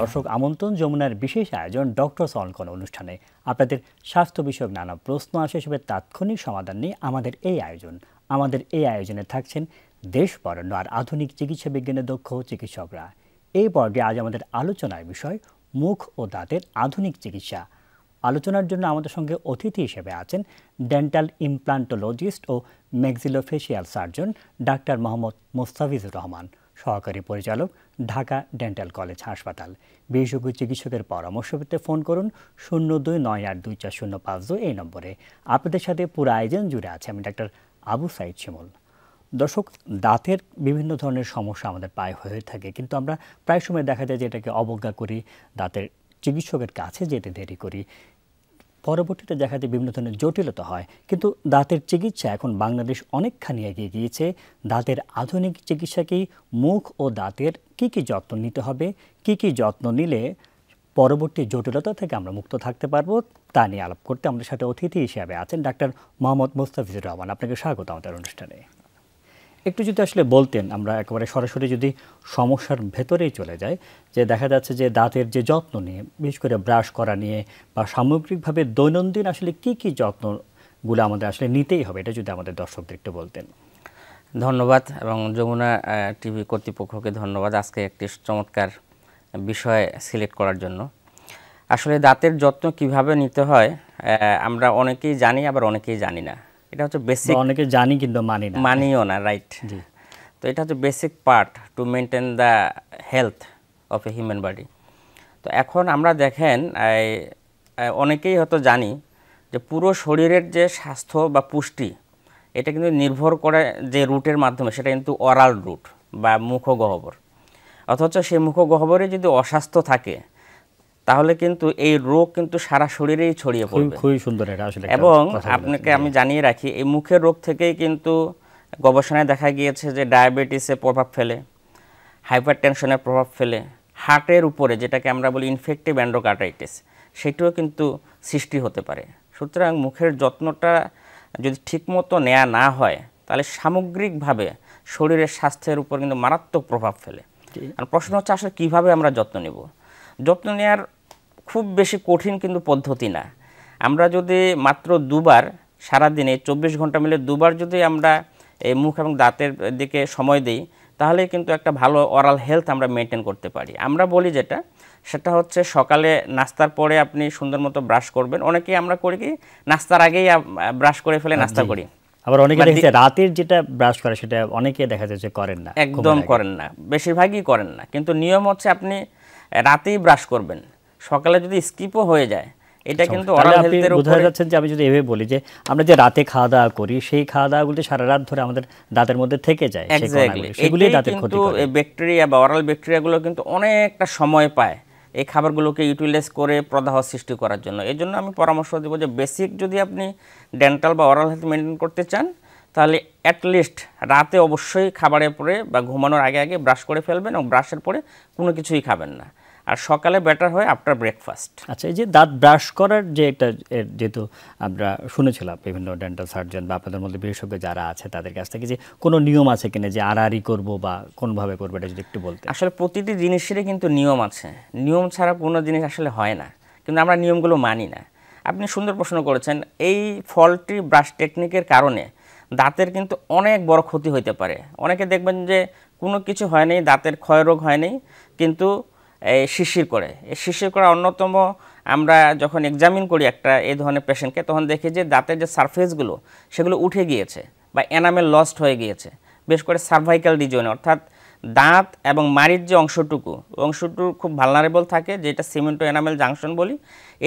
দর্শক আমন্ত্রণ যমুনার বিশেষ আয়োজন ডক্টরস অন কোন অনুষ্ঠানে আপনাদের স্বাস্থ্য বিষয়ক নানা প্রশ্ন আসে হিসেবে তাৎক্ষণিক সমাধান নিয়ে আমাদের এই আয়োজনে থাকছেন দেশ বরেণ্য আর আধুনিক চিকিৎসা বিজ্ঞানে দক্ষ চিকিৎসকরা। এই পর্বে আজ আমাদের আলোচনার বিষয় মুখ ও দাঁতের আধুনিক চিকিৎসা। আলোচনার জন্য আমাদের সঙ্গে অতিথি হিসেবে আছেন ডেন্টাল ইমপ্লান্টোলজিস্ট ও ম্যাক্সিলোফেশিয়াল সার্জন ডাক্তার মোহাম্মদ মোস্তাফিজুর রহমান, সহকারী পরিচালক, ঢাকা ডেন্টাল কলেজ হাসপাতাল। বিশেষজ্ঞ চিকিৎসকের পরামর্শ পেতে ফোন করুন 02982405 এই নম্বরে। আপনাদের সাথে পুরো আয়োজন জুড়ে আছে আমি ডাক্তার আবু সাইদ শিমুল। দর্শক, দাঁতের বিভিন্ন ধরনের সমস্যা আমাদের প্রায় হয়ে থাকে, কিন্তু আমরা প্রায় সময় দেখা যায় যে এটাকে অবজ্ঞা করি, দাঁতের চিকিৎসকের কাছে যেতে দেরি করি। পরবর্তীতে দেখা যায় বিভিন্ন ধরনের জটিলতা হয়। কিন্তু দাঁতের চিকিৎসা এখন বাংলাদেশ অনেকখানি এগিয়ে গিয়েছে। দাঁতের আধুনিক চিকিৎসাকেই মুখ ও দাঁতের কী যত্ন নিতে হবে, কী যত্ন নিলে পরবর্তী জটিলতা থেকে আমরা মুক্ত থাকতে পারবো, তা নিয়ে আলাপ করতে আমাদের সাথে অতিথি হিসেবে আছেন ডাক্তার মোহাম্মদ মোস্তাফিজুর রহমান। আপনাকে স্বাগত আমাদের অনুষ্ঠানে। একটু যদি আসলে বলতেন, আমরা একেবারে সরাসরি যদি সমস্যার ভেতরেই চলে যাই, যে দেখা যাচ্ছে যে দাঁতের যে যত্ন নিয়ে, বিশেষ করে ব্রাশ করা নিয়ে বা সামগ্রিকভাবে দৈনন্দিন আসলে কী যত্নগুলো আমাদের আসলে নিতেই হবে, এটা যদি আমাদের দর্শকদের একটু বলতেন। ধন্যবাদ, এবং যমুনা টিভি কর্তৃপক্ষকে ধন্যবাদ আজকে একটি চমৎকার বিষয় সিলেক্ট করার জন্য। আসলে দাঁতের যত্ন কিভাবে নিতে হয় আমরা অনেকেই জানি, আবার অনেকেই জানি না। এটা হচ্ছে বেসিক, অনেকে জানি কিন্তু মানিও না, রাইট। তো এটা হচ্ছে basic part to maintain the health of a human body. তো এখন আমরা দেখেন অনেকেই হয়তো জানি যে পুরো শরীরের যে স্বাস্থ্য বা পুষ্টি, এটা কিন্তু নির্ভর করে যে রুটের মাধ্যমে, সেটা কিন্তু অরাল রুট বা মুখগহ্বর। অথচ সেই মুখগহ্বরে যদি অস্বাস্থ্য থাকে তাহলে কিন্তু এই রোগ কিন্তু সারা শরীরেই ছড়িয়ে পড়বে। খুবই সুন্দর এটা আসলে। এবং আপনাকে আমি জানিয়ে রাখি, এই মুখের রোগ থেকেই কিন্তু গবেষণায় দেখা গিয়েছে যে ডায়াবেটিসে প্রভাব ফেলে, হাইপারটেনশনের প্রভাব ফেলে, হার্টের উপরে যেটাকে আমরা বলি ইনফেক্টিভ এন্ডোকার্টাইটিস, সেটাও কিন্তু সৃষ্টি হতে পারে। সুতরাং মুখের যত্নটা যদি ঠিকমতো নেওয়া না হয় তাহলে সামগ্রিকভাবে শরীরের স্বাস্থ্যের উপর কিন্তু মারাত্মক প্রভাব ফেলে। আর প্রশ্ন হচ্ছে আসলে কীভাবে আমরা যত্ন নেব। যত্ন নেওয়ার খুব বেশি কঠিন কিন্তু পদ্ধতি না। আমরা যদি মাত্র দুবার সারাদিনে 24 ঘন্টা মিলে দুবার যদি আমরা এই মুখ এবং দাঁতের দিকে সময় দিই, তাহলে কিন্তু একটা ভালো অরাল হেলথ আমরা মেনটেন করতে পারি। আমরা বলি সেটা হচ্ছে সকালে নাস্তার পরে আপনি সুন্দর মতো ব্রাশ করবেন। অনেকেই আমরা করি কি, নাস্তার আগেই ব্রাশ করে ফেলে নাস্তা করি। আবার অনেকে দেখেছে রাতের যেটা ব্রাশ করে সেটা অনেকে দেখা যাচ্ছে করেন না, একদম করেন না, বেশিরভাগই করেন না। কিন্তু নিয়ম হচ্ছে আপনি রাতেই ব্রাশ করবেন। সকালে যদি স্কিপও হয়ে যায়, এটা কিন্তু অরাল হেলথের উপরে বোঝা যাচ্ছে যে আমি যদি এভাবে বলি যে আমরা যে রাতে খাওয়া দাওয়া করি, সেই খাওয়া দাওয়াগুলো সারা রাত ধরে আমাদের দাঁতের মধ্যে থেকে যায়, সেগুলি দাঁতের ক্ষতি করে। এই ব্যাকটেরিয়া বা অরাল ব্যাকটেরিয়াগুলো কিন্তু অনেকটা সময় পায় এই খাবারগুলোকে ইউটিলাইজ করে প্রদাহ সৃষ্টি করার জন্য। এই জন্য আমি পরামর্শ দেব যে বেসিক যদি আপনি ডেন্টাল বা অরাল হেলথ মেনটেন করতে চান, তাহলে অ্যাটলিস্ট রাতে অবশ্যই খাবারের পরে বা ঘুমানোর আগে আগে ব্রাশ করে ফেলবেন, এবং ব্রাশের পরে কোনো কিছুই খাবেন না। আর সকালে বেটার হয় আফটার ব্রেকফাস্ট। আচ্ছা, এই যে দাঁত ব্রাশ করার যে একটা, যেহেতু আমরা শুনেছিলাম বিভিন্ন ডেন্টাল সার্জন বা আপনাদের মধ্যে বিশেষজ্ঞ যারা আছে তাদের কাছ থেকে, যে কোনো নিয়ম আছে কিনা, যে আড়াআড়ি করবো বা কোনভাবে করবো, এটা যদি একটু বলতে। আসলে প্রতিটি জিনিসেরই কিন্তু নিয়ম আছে, নিয়ম ছাড়া কোনো জিনিস আসলে হয় না, কিন্তু আমরা নিয়মগুলো মানি না। আপনি সুন্দর প্রশ্ন করেছেন। এই ফল্টি ব্রাশ টেকনিকের কারণে দাঁতের কিন্তু অনেক বড় ক্ষতি হতে পারে। অনেকে দেখবেন যে কোনো কিছু হয়নি, দাঁতের ক্ষয়রোগ হয়নি, কিন্তু শিরশির করে। এই শিরশির করা অন্যতম, আমরা যখন এক্সামিন করি একটা এই ধরনের পেশেন্টকে, তখন দেখি যে দাঁতের যে সারফেসগুলো সেগুলো উঠে গিয়েছে বা এনামেল লস্ট হয়ে গিয়েছে, বেশ করে সার্ভাইকাল রিজিয়নে, অর্থাৎ দাঁত এবং মাড়ির যে অংশটুকু খুব ভালনারেবল থাকে, যেটা সিমেন্টো এনামেল জাংশন বলি,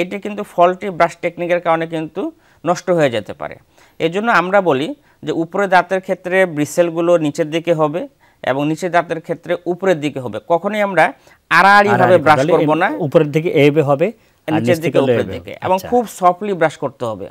এটি কিন্তু ফল্টি ব্রাশ টেকনিকের কারণে কিন্তু নষ্ট হয়ে যেতে পারে। এই জন্য আমরা বলি যে উপরে দাঁতের ক্ষেত্রে ব্রিসেলগুলো নিচের দিকে হবে এবং নিচের দাঁতের ক্ষেত্রে উপরের দিকে হবে। কখনোই আমরা আড়াআড়ি ভাবে ব্রাশ করব না, উপরের দিকে এইভাবে হবে, নিচের দিকে উপরের দিকে, এবং খুব সফটলি ব্রাশ করতে হবে।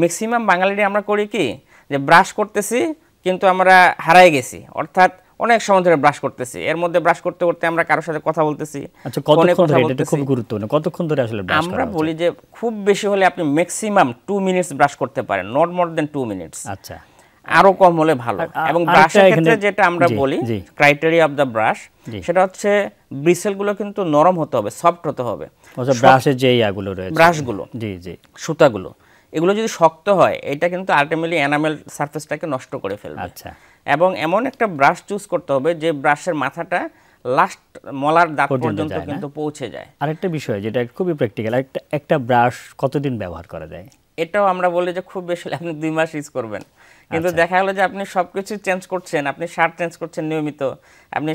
ম্যাক্সিমাম বাঙালিরা আমরা করি কি, যে ব্রাশ করতেছি কিন্তু আমরা হারাই গেছি, অর্থাৎ অনেক সময় ধরে ব্রাশ করতেছি, এর মধ্যে ব্রাশ করতে করতে আমরা কারোর সাথে কথা বলতেছি। আচ্ছা, কতক্ষণ ধরে? এটা খুব গুরুত্বপূর্ণ, কতক্ষণ ধরে আসলে ব্রাশ করা উচিত? আমরা বলি যে খুব বেশি হলে আপনি ম্যাক্সিমাম 2 মিনিটস ব্রাশ করতে পারেন, নট মোর দেন 2 মিনিটস। আচ্ছা, আরো কম হলে ভালো। এবং ব্রাশের ক্ষেত্রে যেটা আমরা বলি ক্রাইটেরিয়া অফ দ্য ব্রাশ, সেটা হচ্ছে ব্রিসেলগুলো কিন্তু নরম হতে হবে, সফট হতে হবে। ব্রাশের যে ইয়াগুলো রয়েছে, ব্রাশগুলো, জি জি, সুতাগুলো, এগুলো যদি শক্ত হয় এটা কিন্তু আলটিমেটলি এনামেল সারফেসটাকে নষ্ট করে ফেলবে। আচ্ছা, এবং এমন একটা ব্রাশ চুজ করতে হবে যে ব্রাশের মাথাটা লাস্ট মলার দাঁত পর্যন্ত কিন্তু পৌঁছে যায়। আরেকটা বিষয় যেটা খুবই প্র্যাকটিক্যাল, একটা ব্রাশ কতদিন ব্যবহার করা যায়? এটাও আমরা বলি যে খুব বেশি আপনি 2 মাস ইউজ করবেন, কিন্তু দেখা গেলো যে আপনি সবকিছু চেঞ্জ করছেন, আপনি শার্ট চেঞ্জ করছেন নিয়মিত, আপনি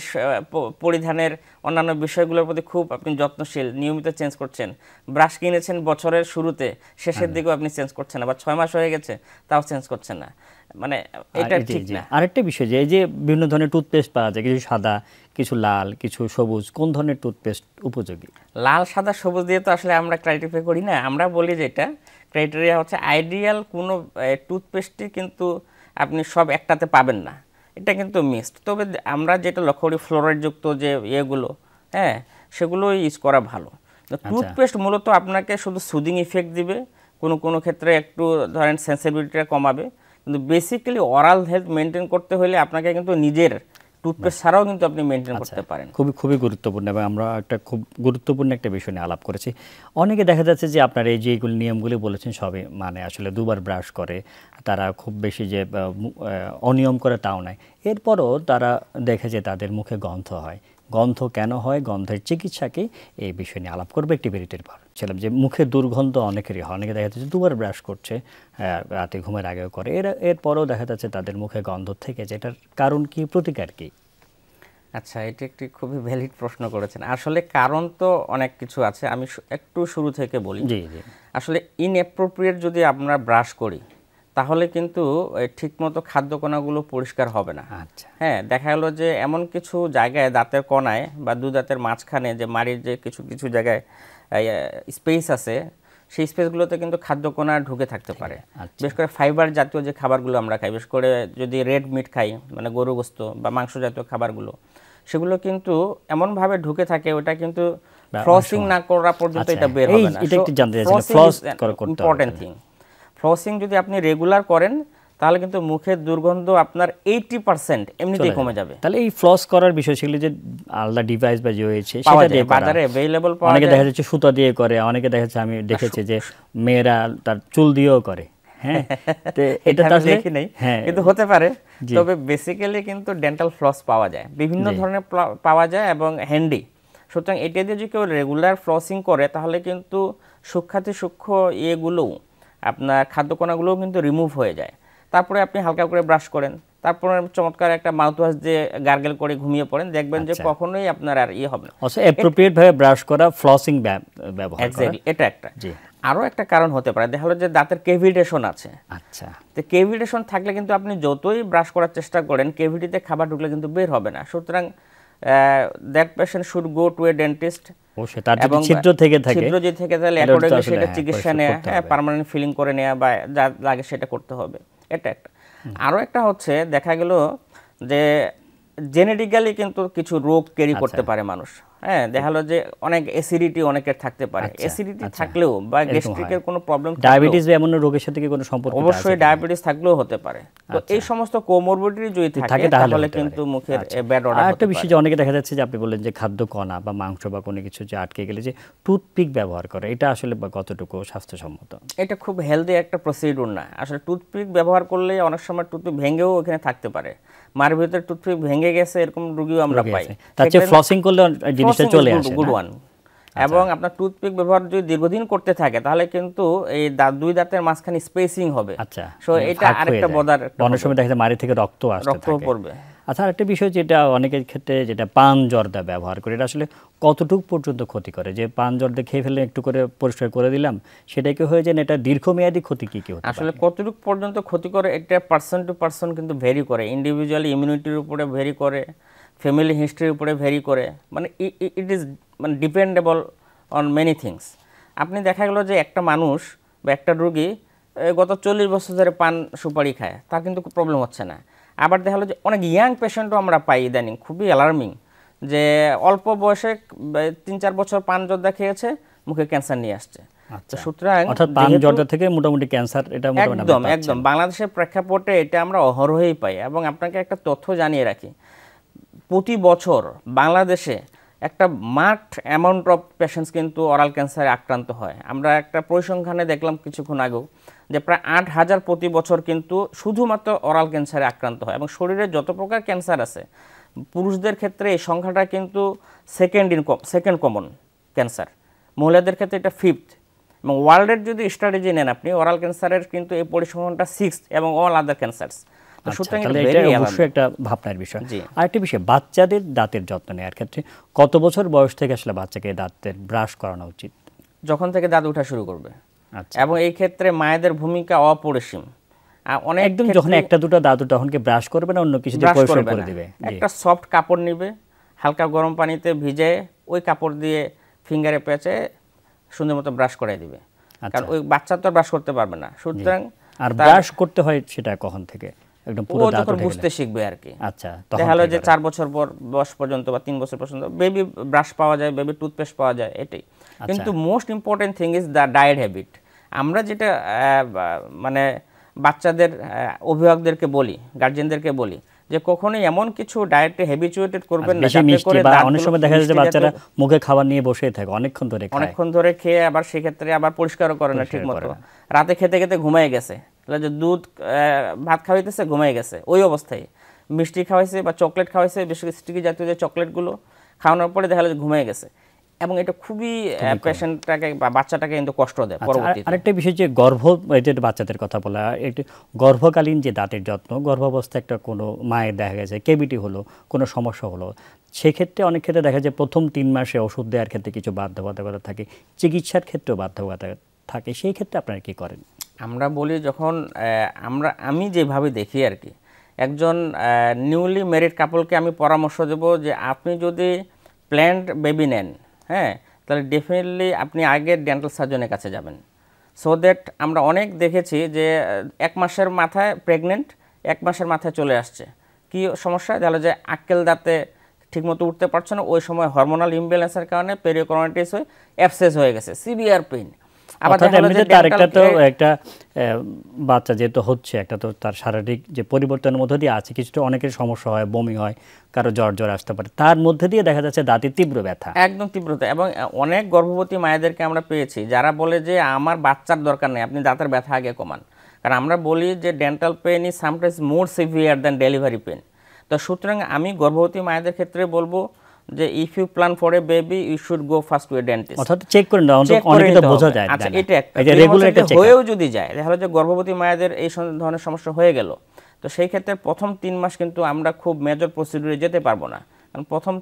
পরিধানের অন্যান্য বিষয়গুলোর প্রতি খুব আপনি যত্নশীল, নিয়মিত চেঞ্জ করছেন, ব্রাশ কিনেছেন বছরের শুরুতে, শেষের দিকেও আপনি চেঞ্জ করছেন না, বা 6 মাস হয়ে গেছে তাও চেঞ্জ করছেন না, মানে এটা ঠিক না। আরেকটা বিষয় যে এই যে বিভিন্ন ধরনের টুথপেস্ট পাওয়া যায়, কিছু সাদা, কিছু লাল, কিছু সবুজ, কোন ধরনের টুথপেস্ট উপযোগী? লাল, সাদা, সবুজ দিয়ে তো আসলে আমরা ক্রাইটেরিয়া করি না, আমরা বলি যেটা ক্রাইটেরিয়া হচ্ছে আইডিয়াল কোনো টুথপেস্টই কিন্তু আপনি সব একটাতে পাবেন না, এটা কিন্তু মিক্সড। তবে আমরা যেটা লক্ষ্য করি ফ্লোরাইডযুক্ত যে ইয়েগুলো, হ্যাঁ, সেগুলো ইউজ করা ভালো। টুথপেস্ট মূলত আপনাকে শুধু সুদিং ইফেক্ট দিবে, কোনো ক্ষেত্রে একটু ধরেন সেন্সিটিভিটিটা কমাবে, কিন্তু বেসিক্যালি ওরাল হেলথ মেনটেন করতে হলে আপনাকে কিন্তু নিজের টুথপেস্ট ছাড়াও কিন্তু আপনি মেনটেন করতে পারেন। খুবই গুরুত্বপূর্ণ, এবং আমরা একটা খুব গুরুত্বপূর্ণ একটা বিষয় নিয়ে আলাপ করেছি। অনেকে দেখা যাচ্ছে যে আপনার এই যে এইগুলো নিয়মগুলি বলেছেন সবই মানে আসলে 2 বার ব্রাশ করে, তারা খুব বেশি যে অনিয়ম করে তাও নয়, এরপরও তারা দেখে যে তাদের মুখে গন্ধ হয়। গন্ধ কেন হয়, গন্ধের চিকিৎসাকে এই বিষয় নিয়ে আলাপ করবে একটি বিরতির পর। ছিলাম যে মুখে দুর্গন্ধ অনেকেরই হয়, অনেকে দেখা যাচ্ছে 2 বার ব্রাশ করছে, রাতে ঘুমের আগেও করে, এরপরও দেখা যাচ্ছে তাদের মুখে গন্ধ থেকে, যেটার কারণ কি, প্রতিকার কি? আচ্ছা, এটি একটি খুবই ভ্যালিড প্রশ্ন করেছেন। আসলে কারণ তো অনেক কিছু আছে, আমি একটু শুরু থেকে বলি। জি জি, আসলে ইনঅ্যাপ্রোপ্রিয়েট যদি আমরা ব্রাশ করি তাহলে কিন্তু ঠিকমতো খাদ্যকণাগুলো পরিষ্কার হবে না। আচ্ছা, হ্যাঁ, দেখা গেলো যে এমন কিছু জায়গায় দাঁতের কোণায় বা 2 দাঁতের মাঝখানে যে মাড়ির যে কিছু জায়গায় স্পেস আছে, সেই স্পেসগুলোতে কিন্তু খাদ্যকণা ঢুকে থাকতে পারে। বিশেষ করে ফাইবার জাতীয় যে খাবারগুলো আমরা খাই, বিশেষ করে যদি রেড মিট খাই, মানে গরু গোস্ত বা মাংস জাতীয় খাবারগুলো, সেগুলো কিন্তু এমনভাবে ঢুকে থাকে, ওটা কিন্তু ফ্লসিং না করা পর্যন্ত এটা বের হবে না। ইম্পর্টেন্ট থিং, ফ্লসিং যদি আপনি রেগুলার করেন তাহলে কিন্তু মুখের দুর্গন্ধ আপনার 80% এমনিতেই কমে যাবে। তাহলে এই ফ্লস করার বিষয় সেগুলো যে আলাদা ডিভাইস বা যে হয়েছে সেটা দিয়ে বাজারে अवेलेबल পাওয়া যায়। অনেকে দেখা যাচ্ছে সুতা দিয়ে করে, অনেকে দেখা যাচ্ছে, আমি দেখেছি যে মেয়েরা তার চুল দিয়েও করে। হ্যাঁ, তো এটা তো আসলে দেখি নাই, কিন্তু হতে পারে। তবে বেসিক্যালি কিন্তু ডেন্টাল ফ্লস পাওয়া যায়, বিভিন্ন ধরনের পাওয়া যায় এবং হ্যান্ডি। সুতরাং এটা দিয়ে যদি কেউ রেগুলার ফ্লসিং করে তাহলে কিন্তু সূক্ষ্ম ইয়েগুলোও আপনার খাদ্যকণাগুলোও কিন্তু রিমুভ হয়ে যায়। তারপরে আপনি হালকা করে ব্রাশ করেন, তারপরে চমৎকার একটা মাউথওয়াশ দিয়ে গার্গেল করে ঘুমিয়ে পড়েন, দেখবেন যে কখনোই আপনার আর ইয়ে হবে না। আচ্ছা, অ্যাপ্রোপ্রিয়েট ভাবে ব্রাশ করা, ফ্লসিং ব্যবহার করা, এক্স্যাক্টলি, এটা একটা। আরও একটা কারণ হতে পারে, দেখা হলো যে দাঁতের কেভিটেশন আছে। আচ্ছা, তো কেভিটেশন থাকলে কিন্তু আপনি যতই ব্রাশ করার চেষ্টা করেন, কেভিটিতে খাবার ঢুকলে কিন্তু বের হবে না। সুতরাং that patient should go to a dentist, এবং ছিদ্র থেকে তাহলে অ্যাকর্ডিংলি সেটা চিকিৎসা নেওয়া, হ্যাঁ, পার্মানেন্ট ফিলিং করে নেওয়া বা যা লাগে সেটা করতে হবে। এটা একটা। আরও একটা হচ্ছে দেখা গেল যে জেনেটিক্যালি কিন্তু কিছু রোগ ক্যারি করতে পারে মানুষ। হ্যাঁ, দেখা গেল যে অনেক অ্যাসিডিটি অনেকের থাকতে পারে, অ্যাসিডিটি থাকলেও বা গ্যাস্ট্রিকের কোনো প্রবলেম, ডায়াবেটিস বা এমন রোগের সাথে কি কোনো সম্পর্ক? অবশ্যই ডায়াবেটিস থাকলেও হতে পারে। তো এই সমস্ত কোমরবিডিটি যদি থাকে তাহলে কিন্তু মুখের ব্যাড অর্ডার হতে পারে। একটা বিষয় যে অনেকে দেখা যাচ্ছে যে আপনি বললেন যে খাদ্য কণা বা মাংস বা কোনো কিছু যে আটকে গেলে যে টুথপিক ব্যবহার করে, এটা আসলে কতটুকু স্বাস্থ্যসম্মত? এটা খুব হেলদি একটা প্রসিডিউর না। আসলে টুথপিক ব্যবহার করলে অনেক সময় টুথপিক ভেঙেও ওখানে থাকতে পারে, মার ভিতরে টুথপিক ভেঙে গেছে এরকম রোগীও আমরা পাই। তার চেয়ে ফ্লসিং করলে জিনিসটা চলে আসে, গুড ওয়ান। এবং আপনার টুথপিক ব্যবহার যদি দীর্ঘদিন করতে থাকে তাহলে কিন্তু এই 2 দাঁতের মাঝখানে স্পেসিং হবে। আচ্ছা, সো এটা আরেকটা বদার, অনেক সময় দেখা যায় মাড়ি থেকে রক্ত পড়বে। আচ্ছা, আরেকটা বিষয় যেটা অনেকের ক্ষেত্রে যেটা পান জর্দা ব্যবহার করে, এটা আসলে কতটুকু পর্যন্ত ক্ষতি করে? যে পান জর্দা খেয়ে ফেলে একটু করে পরিষ্কার করে দিলাম, সেটা কি হয়ে যায় না? এটা দীর্ঘমেয়াদী ক্ষতি কি হতে পারে? আসলে কতটুকু পর্যন্ত ক্ষতি করে এটা পার্সন টু পার্সন কিন্তু ভেরি করে, ইন্ডিভিজুয়াল ইমিউনিটির উপরে ভেরি করে, ফ্যামিলি হিস্ট্রির উপরে ভেরি করে, মানে ইট ইজ মানে ডিপেন্ডেবল অন মেনি থিংস। আপনি দেখা গেল যে একটা মানুষ বা একটা রোগী গত 40 বছর ধরে পান সুপারি খায়, তার কিন্তু প্রবলেম হচ্ছে না। আবার দেখা গেলো যে অনেক ইয়াং পেশেন্টও আমরা পাই ইদানিং, খুবই অ্যালার্মিং, যে অল্প বয়সে 3-4 বছর পান জর্দা খেয়েছে, মুখে ক্যান্সার নিয়ে আসছে। আচ্ছা। সুতরাং অর্থাৎ পান জর্দা থেকে মোটামুটি ক্যান্সার এটা মোটামুটি একদম একদম বাংলাদেশের প্রেক্ষাপটে এটা আমরা অহরহই পাই। এবং আপনাকে একটা তথ্য জানিয়ে রাখি, প্রতি বছর বাংলাদেশে একটা মার্কড অ্যামাউন্ট অফ পেশেন্টস কিন্তু অরাল ক্যান্সারে আক্রান্ত হয়। আমরা একটা পরিসংখ্যানে দেখলাম কিছুক্ষণ আগেও যে প্রায় 8,000 প্রতি বছর কিন্তু শুধুমাত্র অরাল ক্যান্সারে আক্রান্ত হয়। এবং শরীরে যত প্রকার ক্যান্সার আছে পুরুষদের ক্ষেত্রে এই সংখ্যাটা কিন্তু সেকেন্ড কমন ক্যান্সার, মহিলাদের ক্ষেত্রে এটা 5th। এবং ওয়ার্ল্ডের যদি স্ট্র্যাটেজি নেন আপনি, ওরাল ক্যান্সারের কিন্তু এই পরিসংখ্যানটা 6th এবং অল আদার ক্যান্সারস। সুতরাং এটা অবশ্যই একটা ভাবনার বিষয়। আরেকটি বিষয়, বাচ্চাদের দাঁতের যত্ন নেওয়ার ক্ষেত্রে কত বছর বয়স থেকে আসলে বাচ্চাকে দাঁতের ব্রাশ করানো উচিত? যখন থেকে দাঁত ওঠা শুরু করবে। এবং এই ক্ষেত্রে মায়েদের ভূমিকা অপরিসীম। একদম যখন একটা দুটো দাঁত তখন কি ব্রাশ করবে না অন্য কিছু দিয়ে পরিষ্কার করে দিবে? একটা সফট কাপড় নিবে, হালকা গরম পানিতে ভিজে ওই কাপড় দিয়ে ফিঙ্গারে পেঁচে সুন্দর মতো ব্রাশ করে দিবে। কারণ ওই বাচ্চা তো ব্রাশ করতে পারবে না। সুতরাং আর ব্রাশ করতে হয় সেটা কখন থেকে? একদম পুরো দাঁত যখন বুঝতে শিখবে আর কি। আচ্ছা, দেখা হলো যে 4 বছর বয়স পর্যন্ত বা 3 বছর পর্যন্ত বেবি ব্রাশ পাওয়া যায়, বেবি টুথপেস্ট পাওয়া যায়, এটাই। কিন্তু most important thing is the diet habit. আমরা যেটা মানে বাচ্চাদের অভিভাবকদেরকে বলি, গার্জিয়ানদেরকে বলি যে কখনোই এমন কিছু ডায়েটে হ্যাবিচুয়েটেড করবেন না যাতে করে অনেক সময় দেখা যায় যে বাচ্চারা মুখে খাবার নিয়ে বসে থাকে অনেকক্ষণ ধরে খেয়ে আবার সেক্ষেত্রে আবার পরিষ্কারও করে না ঠিক মতো, রাতে খেতে খেতে ঘুমিয়ে গেছে, যে দুধ ভাত খাওয়াইতেছে ঘুমিয়ে গেছে ওই অবস্থায়, মিষ্টি খাওয়াইছে বা চকলেট খাওয়াইছে, বেশি স্টিকি জাতীয় যে চকলেটগুলো খাওয়ানোর পরে দেখা যায় ঘুমিয়ে গেছে। এবং এটা খুবই পেশেন্টটাকে বা বাচ্চাটাকে কিন্তু কষ্ট দেয় পরবর্তীতে। আরেকটা বিষয় যে বাচ্চাদের কথা বলা, একটু গর্ভকালীন যে দাঁতের যত্ন, গর্ভাবস্থা একটা কোনো মায়ের দেখা গেছে কেভিটি হলো, কোনো সমস্যা হলো, সেক্ষেত্রে অনেক ক্ষেত্রে দেখা যায় প্রথম 3 মাসে ওষুধ দেওয়ার ক্ষেত্রে কিছু বাধ্যবাধকতা থাকে, চিকিৎসার ক্ষেত্রেও বাধ্যবাধকতা থাকে, সেই ক্ষেত্রে আপনারা কি করেন? আমরা বলি যখন আমি যেভাবে দেখি আর কি, একজন নিউলি ম্যারিড কাপলকে আমি পরামর্শ দেব যে আপনি যদি প্ল্যান্ড বেবি নেন, হ্যাঁ, তাহলে ডেফিনেটলি আপনি আগে ডেন্টাল সার্জনের কাছে যাবেন। সো দ্যাট আমরা অনেক দেখেছি যে 1 মাসের মাথায় প্রেগনেন্ট, 1 মাসের মাথায় চলে আসছে, কি সমস্যা? তাহলে যে আক্কেল দাঁতে ঠিকমতো উঠতে পারছে না, ওই সময় হরমোনাল ইমব্যালেন্সের কারণে পেরিওকরনিটিস হয়ে অ্যাবসেস হয়ে গেছে, সিভিয়ার পেইন। একটা বাচ্চা যেহেতু হচ্ছে, একটা তো তার শারীরিক যে পরিবর্তনের মধ্যে দিয়ে আছে, কিছুটা অনেকের সমস্যা হয়, বমি হয়, কারো জ্বর আসতে পারে, তার মধ্যে দিয়ে দেখা যাচ্ছে দাঁতের তীব্র ব্যথা, একদম তীব্রতা। এবং অনেক গর্ভবতী মায়েদেরকে আমরা পেয়েছি যারা বলে যে আমার বাচ্চার দরকার নেই, আপনি দাঁতের ব্যথা আগে কমান। কারণ আমরা বলি যে dental pain is sometimes more severe than delivery pain. তো সুতরাং আমি গর্ভবতী মায়েদের ক্ষেত্রে বলবো যে if you plan for a baby you should go first to a dentist. অর্থাৎ চেক করে নাও, অনেকে তো বোঝা যায়। আচ্ছা, এটা রেগুলার একটা হয়েও যদি যায়, তাহলে যে গর্ভবতী মায়েদের এই ধরনের সমস্যা হয়ে গেল, তো সেই ক্ষেত্রে প্রথম 3 মাস কিন্তু আমরা খুব মেজর প্রসিডিউরে যেতে পারবো না। কারণ প্রথম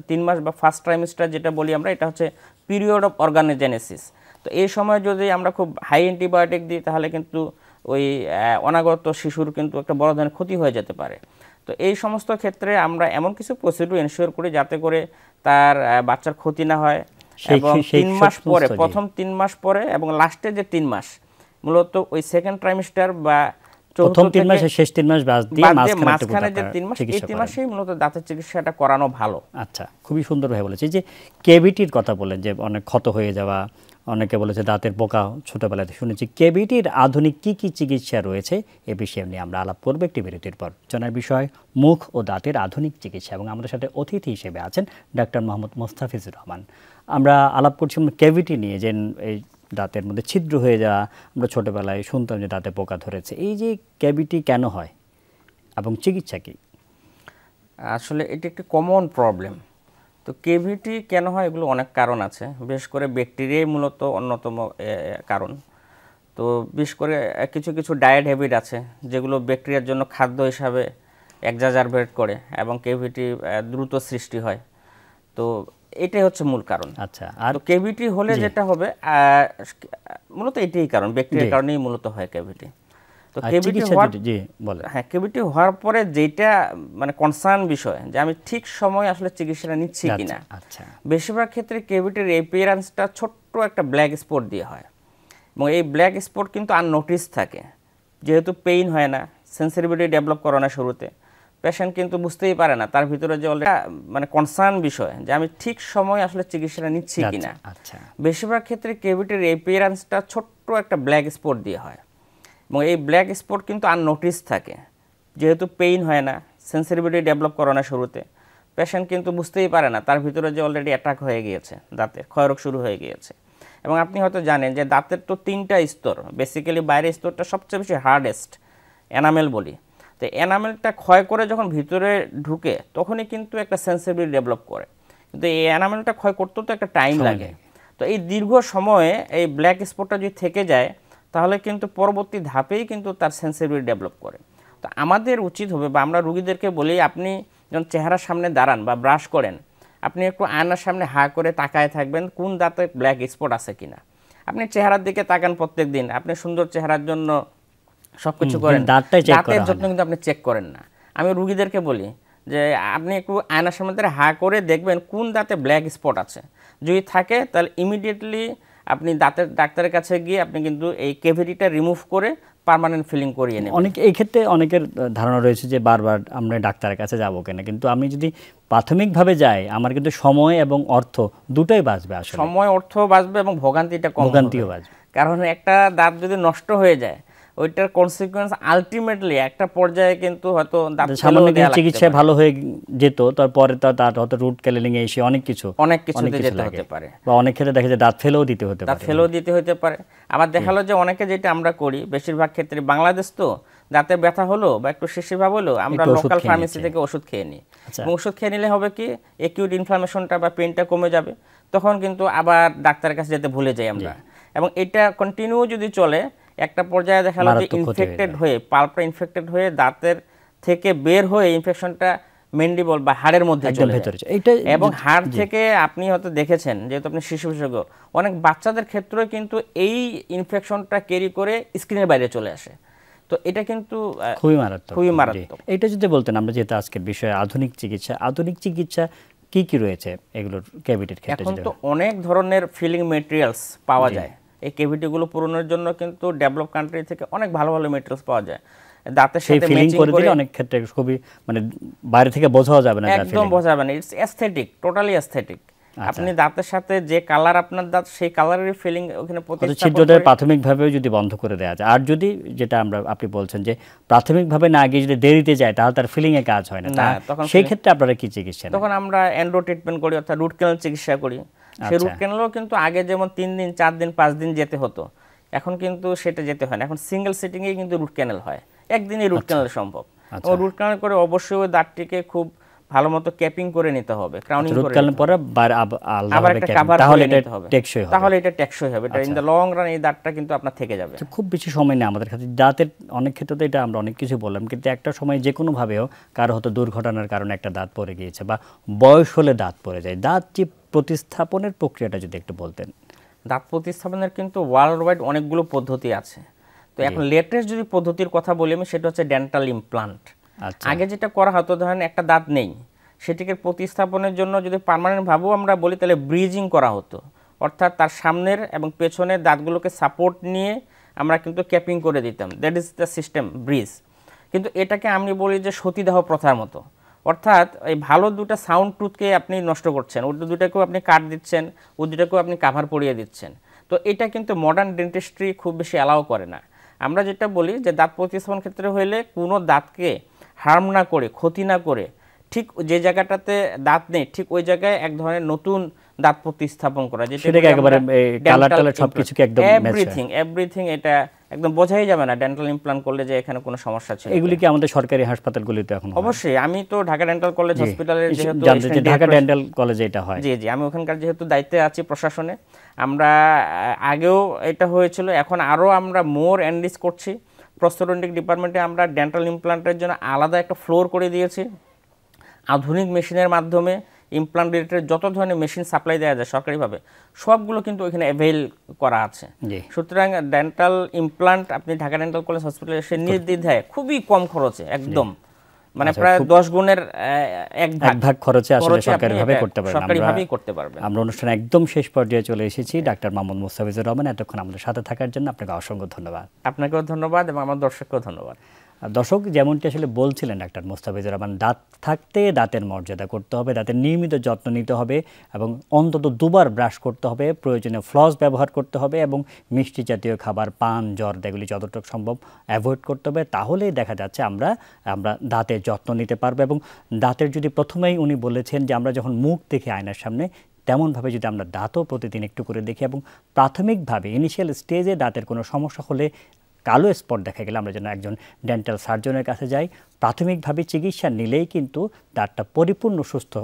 3 মাস বা ফার্স্ট ট্রাইমেস্টার যেটা বলি আমরা, এটা হচ্ছে পিরিয়ড অফ অর্গানোজেনেসিস। তো এই সময় যদি আমরা খুব হাই অ্যান্টিবায়োটিক দিই তাহলে কিন্তু ওই অনাগত শিশুর কিন্তু একটা বড় ধরনের ক্ষতি হয়ে যেতে পারে। তো এই সমস্ত ক্ষেত্রে আমরা এমন কিছু প্রসিডিউর এনশিওর করি যাতে করে তার বাচ্চার ক্ষতি না হয়। এবং 3 মাস পরে, প্রথম 3 মাস পরে এবং লাস্টে যে 3 মাস, মূলত ওই সেকেন্ড ট্রাইমেস্টার বা প্রথম 3 মাসের শেষ 3 মাস বাদ দিয়ে মাঝখানে যে 3 মাস, এই 3 মাসেই মূলত দাঁতের চিকিৎসাটা করানো ভালো। আচ্ছা, খুবই সুন্দরভাবে বলেছি। যে কেভিটির কথা বলেন যে অনেক ক্ষত হয়ে যাওয়া, অনেকে বলেছে দাঁতের পোকা ছোটবেলাতে শুনেছি, কেভিটির আধুনিক কি কি চিকিৎসা রয়েছে এ বিষয়ে নিয়ে আমরা আলাপ করব একটি বিরতির পর। জানার বিষয় মুখ ও দাঁতের আধুনিক চিকিৎসা, এবং আমাদের সাথে অতিথি হিসেবে আছেন ডাক্তার মোহাম্মদ মোস্তাফিজুর রহমান। আমরা আলাপ করছি কেভিটি নিয়ে, যে এই দাঁতের মধ্যে ছিদ্র হয়ে যাওয়া, আমরা ছোটবেলায় শুনতাম যে দাঁতে পোকা ধরেছে, এই যে ক্যাভিটি কেন হয় এবং চিকিৎসা কি? আসলে এটি একটি কমন প্রবলেম। তো কেভিটি কেন হয় এগুলো অনেক কারণ আছে, বিশেষ করে ব্যাকটেরিয়াই মূলত অন্যতম কারণ। তো বিশেষ করে কিছু কিছু ডায়েট হ্যাবিট আছে যেগুলো ব্যাকটেরিয়ার জন্য খাদ্য হিসাবে এক্সাজারবেট করে এবং কেভিটি দ্রুত সৃষ্টি হয়। তো এটাই হচ্ছে মূল কারণ। আচ্ছা, আর কেভিটি হলে যেটা হবে মূলত এটাই কারণ, ব্যাকটেরিয়ার কারণেই মূলত হয় কেভিটি। তো কেভিটি হওয়ার পরে যেটা মানে কনসার্ন বিষয় যে আমি ঠিক সময় আসলে চিকিৎসাটা নিচ্ছি কিনা। বেশিরভাগ ক্ষেত্রে কেভিটির অ্যাপিয়ারেন্সটা ছোট্ট একটা ব্ল্যাক স্পট দিয়ে হয়, এবং এই ব্ল্যাক স্পট কিন্তু আননোটিস থাকে, যেহেতু পেইন হয় না, সেন্সিটিভিটি ডেভেলপ করে না শুরুতে, পেশেন্ট কিন্তু বুঝতেই পারে না তার ভিতরে যে অলরেডি মানে কনসার্ন বিষয় যে আমি ঠিক সময় আসলে চিকিৎসাটা নিচ্ছি কিনা। আচ্ছা, বেশিরভাগ ক্ষেত্রে কেভিটির এপিয়ারেন্সটা ছোট্ট একটা ব্ল্যাক স্পট দিয়ে হয় এবং এই ব্ল্যাক স্পট কিন্তু আননোটিস থাকে, যেহেতু পেইন হয় না, সেন্সিটিভিটি ডেভেলপ করে না শুরুতে, পেশেন্ট কিন্তু বুঝতেই পারে না তার ভিতরে যে অলরেডি অ্যাটাক হয়ে গিয়েছে, দাঁতের ক্ষয়রোগ শুরু হয়ে গিয়েছে। এবং আপনি হয়তো জানেন যে দাঁতের তো 3টা স্তর, বেসিক্যালি বাইরের স্তরটা সবচেয়ে বেশি হার্ডেস্ট, এনামেল বলি। তো এনামেলটা ক্ষয় করে যখন ভিতরে ঢুকে তখনই কিন্তু একটা সেন্সিটিভিটি ডেভেলপ করে, কিন্তু এই এনামেলটা ক্ষয় করতেও তো একটা টাইম লাগে। তো এই দীর্ঘ সময়ে এই ব্ল্যাক স্পটটা যদি থেকে যায় তাহলে কিন্তু পরবর্তী ধাপেই কিন্তু তার সেন্সিটিভিটি ডেভেলপ করে। তো আমাদের উচিত হবে বা আমরা রুগীদেরকে বলি, আপনি যখন চেহারার সামনে দাঁড়ান বা ব্রাশ করেন, আপনি একটু আয়নার সামনে হা করে তাকায় থাকবেন কোন দাঁতে ব্ল্যাক স্পট আছে কিনা। আপনি চেহারার দিকে তাকান প্রত্যেক দিন, আপনি সুন্দর চেহারার জন্য সবকিছু করেন, দাঁতের যত্ন কিন্তু আপনি চেক করেন না। আমি রুগীদেরকে বলি যে আপনি একটু আয়নার সামনে দাঁড়িয়ে হা করে দেখবেন কোন দাঁতে ব্ল্যাক স্পট আছে, যদি থাকে তাহলে ইমিডিয়েটলি আপনি দাঁতের ডাক্তারের কাছে গিয়ে আপনি কিন্তু এই ক্যাভিটিটা রিমুভ করে পার্মানেন্ট ফিলিং করিয়ে নেবেন। অনেক এই ক্ষেত্রে অনেকের ধারণা রয়েছে যে বারবার আমরা ডাক্তারের কাছে যাব কেন, কিন্তু আমি যদি প্রাথমিকভাবে যাই আমার কিন্তু সময় এবং অর্থ দুটোই বাঁচবে। আসলে সময়, অর্থ বাঁচবে এবং ভোগান্তিটা কম, ভোগান্তিও বাঁচবে। কারণ একটা দাঁত যদি নষ্ট হয়ে যায় ওইটার কনসিকুয়েন্স আলটিমেটলি একটা পর্যায়ে কিন্তু হয়তো দাঁত সামান্য চিকিৎসায় ভালো হয়ে যেত, তারপরে তার হয়তো রুট ক্যানেলিং এ এসে অনেক কিছু যেতে হতে পারে, বা অনেক ক্ষেত্রে দেখা যায় দাঁত ফেলেও দিতে হতে পারে। আবার দেখা গেল যে অনেকে যেটা আমরা করি বেশিরভাগ ক্ষেত্রে, বাংলাদেশ তো দাঁতে ব্যথা হলো বা একটু শিরশির ভাব হলো আমরা লোকাল ফার্মেসি থেকে ওষুধ খেয়ে নিই। ওষুধ খেয়ে নিলে হবে কি একিউট ইনফ্লামেশনটা বা পেইনটা কমে যাবে, তখন কিন্তু আবার ডাক্তারের কাছে যেতে ভুলে যাই আমরা। এবং এটা কন্টিনিউ যদি চলে একটা পর্যায়ে দেখা গেল যে ইনফেক্টেড হয়ে, পাল্পটা ইনফেক্টেড হয়ে দাঁতের থেকে বের হয়ে ইনফেকশনটা মেন্ডিবল বা হাড়ের মধ্যে চলে যায়। এবং হাড় থেকে আপনি হয়তো দেখেছেন, যেহেতু আপনি শিশু বিশেষজ্ঞ, অনেক বাচ্চাদের ক্ষেত্রে কিন্তু এই ইনফেকশনটা ক্যারি করে স্কিনের বাইরে চলে আসে। তো এটা কিন্তু খুবই মারাত্মক। এটা যদি বলতেন, আমরা যেহেতু আজকের বিষয়ে আধুনিক চিকিৎসা কি কি রয়েছে এগুলোর ক্যাভিটির ক্ষেত্রে? এখন তো অনেক ধরনের ফিলিং ম্যাটেরিয়ালস পাওয়া যায়। এই ক্যাভিটিগুলো পূরণের জন্য কিন্তু ডেভেলপ কান্ট্রি থেকে অনেক ভালো ভালো ম্যাটেরিয়ালস পাওয়া যায়। দাঁতের সাথে ম্যাচিং করে দিলে অনেক ক্ষেত্রে খুবই মানে বাইরে থেকে বোঝাও যাবে না, একদম বোঝা যাবে না। It's aesthetic, totally aesthetic. আপনি দাঁতের সাথে যে কালার আপনার দাঁত, সেই কালারের ফিলিং ওখানে প্রতিস্থাপন করে। ছিদ্রটা প্রাথমিকভাবে যদি বন্ধ করে দেওয়া যায়, আর যদি যেটা আপনি বলছেন যে প্রাথমিকভাবে না গিয়ে যদি দেরিতে যায় তাহলে তার ফিলিং এ কাজ হয় না, তখন সেই ক্ষেত্রে আপনারা কি চিকিৎসা? তখন আমরা এন্ডো ট্রিটমেন্ট করি, অর্থাৎ রুট ক্যানাল চিকিৎসা করি। সেই রুট ক্যানালও কিন্তু আগে যেমন 3 দিন 4 দিন 5 দিন যেতে হতো, এখন কিন্তু সেটা যেতে হয় না। এখন সিঙ্গেল সিটিং এ কিন্তু রুট ক্যানাল হয়, একদিনই রুট ক্যানাল সম্ভব। এবং রুট ক্যানাল করে অবশ্যই ওই দাঁতটিকে খুব ভালো মতো ক্যাপিং করে নিতে হবে, ক্রাউনিং করে নিতে হবে, পরে আবার একটা কভার করে নিতে হবে, তাহলে এটা টেকসই হবে। এটা ইন দ্য লং রান এই দাঁতটা কিন্তু আপনার থেকে যাবে। খুব বেশি সময় নেই আমাদের কাছে দাঁতের, অনেক ক্ষেত্রে তো এটা আমরা অনেক কিছু বললাম, কিন্তু একটা সময় যে কোনো ভাবেও কারো হয়তো দুর্ঘটনার কারণে একটা দাঁত পড়ে গিয়েছে বা বয়স হলে দাঁত পড়ে যায়, দাঁত যে প্রতিস্থাপনের প্রক্রিয়াটা যদি একটু বলতেন। দাঁত প্রতিস্থাপনের কিন্তু ওয়ার্ল্ড ওয়াইড অনেকগুলো পদ্ধতি আছে। তো এখন লেটেস্ট যদি পদ্ধতির কথা বলি আমি, সেটা হচ্ছে ডেন্টাল ইমপ্লান্ট। আগে যেটা করা হতো, ধরেন একটা দাঁত নেই, সেটিকে প্রতিস্থাপনের জন্য যদি পার্মানেন্ট ভাবেও আমরা বলি তাহলে ব্রিজিং করা হতো, অর্থাৎ তার সামনের এবং পেছনের দাঁতগুলোকে সাপোর্ট নিয়ে আমরা কিন্তু ক্যাপিং করে দিতাম। That is the system, bridge. কিন্তু এটাকে আমি বলি যে সতীদাহ প্রথার মতো, অর্থাৎ এই ভালো দুটা সাউন্ড টুথকে আপনি নষ্ট করছেন, ওই দুটাকেও আপনি কাট দিচ্ছেন, ওই দুটাকেও আপনি কাভার পরিয়ে দিচ্ছেন। তো এটা কিন্তু মডার্ন ডেন্টিস্ট্রি খুব বেশি অ্যালাউ করে না। আমরা যেটা বলি যে দাঁত প্রতিস্থাপন ক্ষেত্রে হইলে কোনো দাঁতকে হার্ম না করে, ক্ষতি না করে, ঠিক যে জায়গাটাতে দাঁত নেই ঠিক ওই জায়গায় এক ধরনের নতুন দাঁত প্রতিস্থাপন করা, যেটা একেবারে কালার টালার সবকিছু একদম এভরিথিং এটা একদম বোঝাই যাবে না ডেন্টাল ইমপ্লান্ট করলে যে এখানে কোনো সমস্যা ছিল। এগুলি কি আমাদের সরকারি হাসপাতালগুলিতে এখন? অবশ্যই। আমি তো ঢাকা ডেন্টাল কলেজ হসপিটালের যেহেতু ঢাকা ডেন্টাল কলেজে এটা হয়, জি আমি ওখানকার যেহেতু দায়িত্বে আছি প্রশাসনে, আমরা আগেও এটা হয়েছিল, এখন আরও আমরা মোর এনরিচ করছি। প্রস্থোডন্টিক ডিপার্টমেন্টে আমরা ডেন্টাল ইমপ্লান্টের জন্য আলাদা একটা ফ্লোর করে দিয়েছি। আধুনিক মেশিনের মাধ্যমে ইমপ্লান্ট রিলেটেড যত ধরনের মেশিন সাপ্লাই দেওয়া যায় সরকারিভাবে, সবগুলো কিন্তু এখানে অ্যাভেল করা আছে। সুতরাং ডেন্টাল ইমপ্লান্ট আপনি ঢাকা ডেন্টাল কলেজ হসপিটালে এসে নির্দ্বিধায় খুবই কম খরচে, একদম মানে প্রায় 10 গুণের এক ভাগ খরচে আসলে সরকারিভাবে করতে পারবেন। আমরা অনুষ্ঠানে একদম শেষ পর্যায়ে চলে এসেছি। ডাক্তার মোহাম্মদ মুস্তাফিজুর রহমান, এতক্ষণ আমাদের সাথে থাকার জন্য আপনাকে অসংখ্য ধন্যবাদ। আপনাকেও ধন্যবাদ এবং আমার দর্শককেও ধন্যবাদ। দর্শক যেমনটি আসলে বলছিলেন ডাক্তার মোস্তাফিজুর রহমান, দাঁত থাকতে দাঁতের মর্যাদা করতে হবে, দাঁতের নিয়মিত যত্ন নিতে হবে এবং অন্তত 2বার ব্রাশ করতে হবে, প্রয়োজনে ফ্লস ব্যবহার করতে হবে এবং মিষ্টি জাতীয় খাবার, পান, জর্দা এগুলি যতটুকু সম্ভব অ্যাভয়েড করতে হবে। তাহলেই দেখা যাচ্ছে আমরা দাঁতের যত্ন নিতে পারবো। এবং দাঁতের যদি প্রথমেই উনি বলেছেন যে আমরা যখন মুখ দেখি আয়নার সামনে, তেমনভাবে যদি আমরা দাঁতও প্রতিদিন একটু করে দেখি এবং প্রাথমিকভাবে ইনিশিয়াল স্টেজে দাঁতের কোনো সমস্যা হলে, কালো স্পট দেখা গেলে আমরা যেন একজন ডেন্টাল সার্জনের কাছে যাই। প্রাথমিকভাবে চিকিৎসা নিলেই কিন্তু দাঁতটা পরিপূর্ণ সুস্থ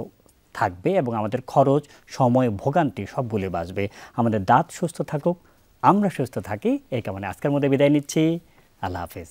থাকবে এবং আমাদের খরচ, সময়, ভোগান্তি সবগুলি বাঁচবে। আমাদের দাঁত সুস্থ থাকুক, আমরা সুস্থ থাকি, এই কারণে আজকের মধ্যে বিদায় নিচ্ছি। আল্লাহ হাফিজ।